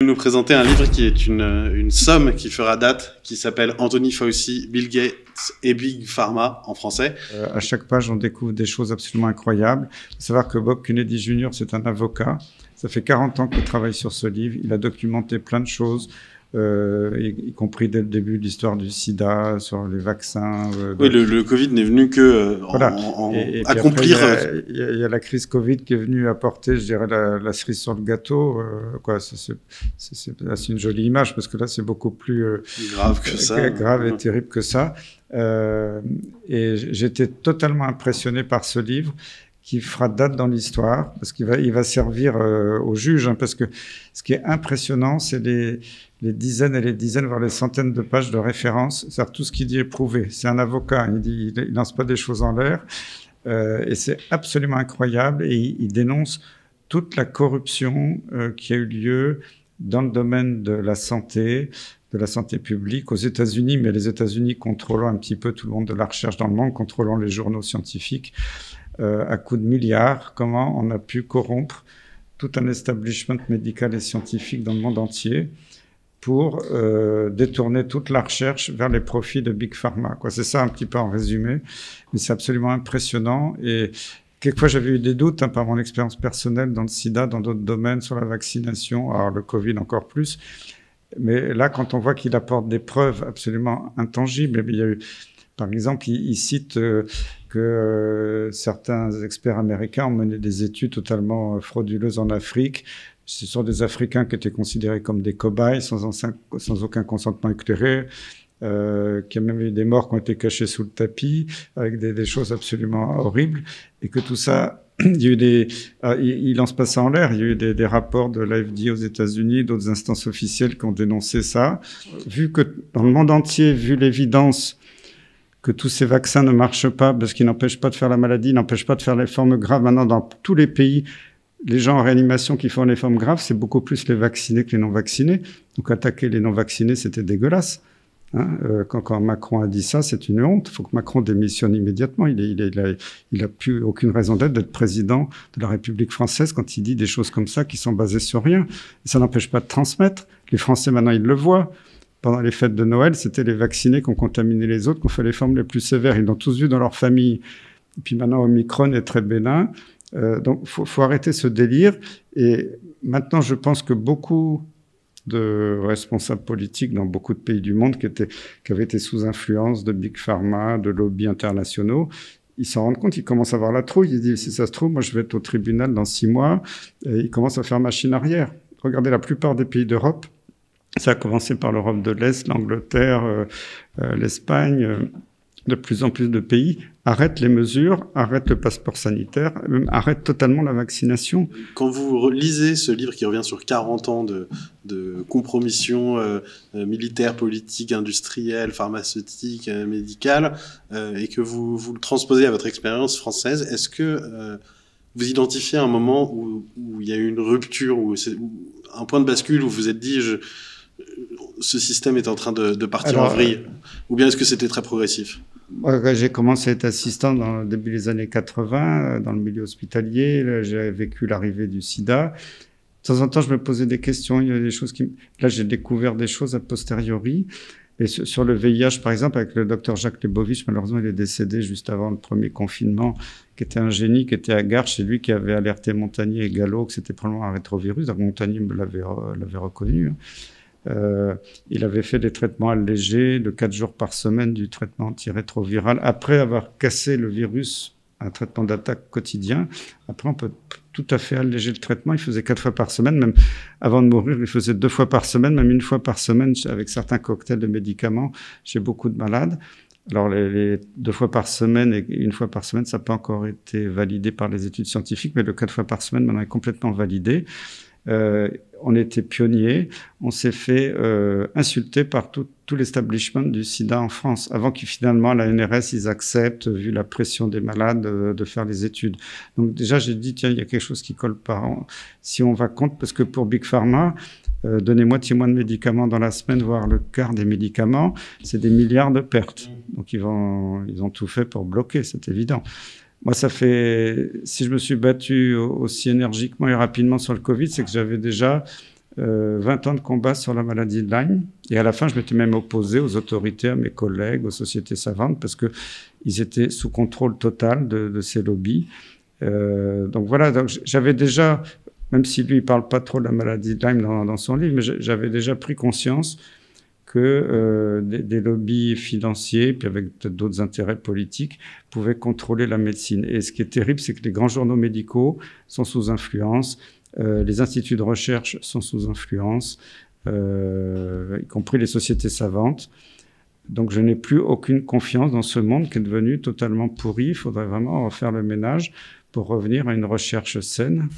Nous présenter un livre qui est une somme qui fera date, qui s'appelle Anthony Fauci, Bill Gates et Big Pharma en français. À chaque page, on découvre des choses absolument incroyables. Il faut savoir que Bob Kennedy Jr., c'est un avocat. Ça fait 40 ans qu'il travaille sur ce livre. Il a documenté plein de choses, y compris dès le début de l'histoire du sida, sur les vaccins. Oui, le Covid n'est vevenu que voilà. et accomplir... Il y a la crise Covid qui est venue apporter, je dirais, la cerise sur le gâteau. C'est une jolie image, parce que là, c'est beaucoup plus grave que ça. Grave et terrible que ça. Et j'étais totalement impressionné par ce livre, qui fera date dans l'histoire, parce qu'il va servir aux juges, hein, parce que ce qui est impressionnant, c'est les dizaines et les dizaines, voire les centaines de pages de références. C'est-à-dire tout ce qu'il dit est prouvé. C'est un avocat, il lance pas des choses en l'air, et c'est absolument incroyable, et il dénonce toute la corruption qui a eu lieu dans le domaine de la santé publique aux États-Unis, mais les États-Unis contrôlant un petit peu tout le monde de la recherche dans le monde, contrôlant les journaux scientifiques, à coups de milliards, comment on a pu corrompre tout un establishment médical et scientifique dans le monde entier pour détourner toute la recherche vers les profits de Big Pharma. C'est ça un petit peu en résumé, mais c'est absolument impressionnant. Et quelquefois, j'avais eu des doutes par mon expérience personnelle dans le sida, dans d'autres domaines, sur la vaccination, alors le Covid encore plus. Mais là, quand on voit qu'il apporte des preuves absolument intangibles, il y a eu, par exemple, il cite que certains experts américains ont mené des études totalement frauduleuses en Afrique. Ce sont des Africains qui étaient considérés comme des cobayes, sans aucun consentement éclairé, qu'il y a même eu des morts qui ont été cachés sous le tapis, avec des choses absolument horribles, et que tout ça... Il y a eu il lance pas ça en l'air. Il y a eu des rapports de l'AFD aux États-Unis, d'autres instances officielles qui ont dénoncé ça. Vu que dans le monde entier, vu l'évidence que tous ces vaccins ne marchent pas parce qu'ils n'empêchent pas de faire la maladie, n'empêchent pas de faire les formes graves. Maintenant, dans tous les pays, les gens en réanimation qui font les formes graves, c'est beaucoup plus les vaccinés que les non-vaccinés. Donc attaquer les non-vaccinés, c'était dégueulasse. Quand Macron a dit ça, c'est une honte. Il faut que Macron démissionne immédiatement. Il a plus aucune raison d'être président de la République française quand il dit des choses comme ça qui sont basées sur rien. Et ça n'empêche pas de transmettre. Les Français, maintenant, ils le voient. Pendant les fêtes de Noël, c'était les vaccinés qui ont contaminé les autres, qui ont fait les formes les plus sévères. Ils l'ont tous vu dans leur famille. Et puis maintenant, Omicron est très bénin. Donc, faut arrêter ce délire. Et maintenant, je pense que beaucoup de responsables politiques dans beaucoup de pays du monde qui avaient été sous influence de Big Pharma, de lobbies internationaux, ils s'en rendent compte, ils commencent à avoir la trouille. Ils disent, si ça se trouve, moi je vais être au tribunal dans 6 mois. Et ils commencent à faire machine arrière. Regardez la plupart des pays d'Europe. Ça a commencé par l'Europe de l'Est, l'Angleterre, l'Espagne. De plus en plus de pays arrêtent les mesures, arrêtent le passeport sanitaire, même arrêtent totalement la vaccination. Quand vous lisez ce livre qui revient sur 40 ans de compromission militaire, politique, industrielle, pharmaceutique, médicale, et que vous le transposez à votre expérience française, est-ce que vous identifiez un moment où il y a eu une rupture, ou un point de bascule où vous vous êtes dit ce système est en train de partir en vrille, ou bien est-ce que c'était très progressif? J'ai commencé à être assistant dans le début des années 80, dans le milieu hospitalier. J'ai vécu l'arrivée du sida. De temps en temps, je me posais des questions. Il y a des choses Là, j'ai découvert des choses a posteriori. Et sur le VIH, par exemple, avec le docteur Jacques Lebovitch, malheureusement, il est décédé juste avant le premier confinement, qui était un génie, qui était à Garches. C'est lui qui avait alerté Montagnier et Gallo que c'était probablement un rétrovirus. Donc, Montagnier me l'avait reconnu. Il avait fait des traitements allégés de 4 jours par semaine du traitement antirétroviral après avoir cassé le virus, un traitement d'attaque quotidien. Après, on peut tout à fait alléger le traitement. Il faisait 4 fois par semaine, même avant de mourir, il faisait 2 fois par semaine, même 1 fois par semaine avec certains cocktails de médicaments chez beaucoup de malades. Alors, les 2 fois par semaine et 1 fois par semaine, ça n'a pas encore été validé par les études scientifiques, mais le 4 fois par semaine, maintenant, est complètement validé. On était pionniers, on s'est fait insulter par tout l'establishment du sida en France, avant qu'ils finalement, à la NRS, ils acceptent, vu la pression des malades, de faire les études. Donc déjà, j'ai dit, tiens, il y a quelque chose qui colle pas. Si on va compte, parce que pour Big Pharma, donner moitié moins de médicaments dans la semaine, voire le quart des médicaments, c'est des milliards de pertes. Donc ils ont tout fait pour bloquer, c'est évident. Moi, si je me suis battu aussi énergiquement et rapidement sur le Covid, c'est que j'avais déjà 20 ans de combat sur la maladie de Lyme. Et à la fin, je m'étais même opposé aux autorités, à mes collègues, aux sociétés savantes, parce qu'ils étaient sous contrôle total de ces lobbies. Donc voilà, donc j'avais déjà, même si lui, il parle pas trop de la maladie de Lyme dans son livre, mais j'avais déjà pris conscience que des lobbies financiers, puis avec peut-être d'autres intérêts politiques, pouvaient contrôler la médecine. Et ce qui est terrible, c'est que les grands journaux médicaux sont sous influence, les instituts de recherche sont sous influence, y compris les sociétés savantes. Donc je n'ai plus aucune confiance dans ce monde qui est devenu totalement pourri. Il faudrait vraiment refaire le ménage pour revenir à une recherche saine.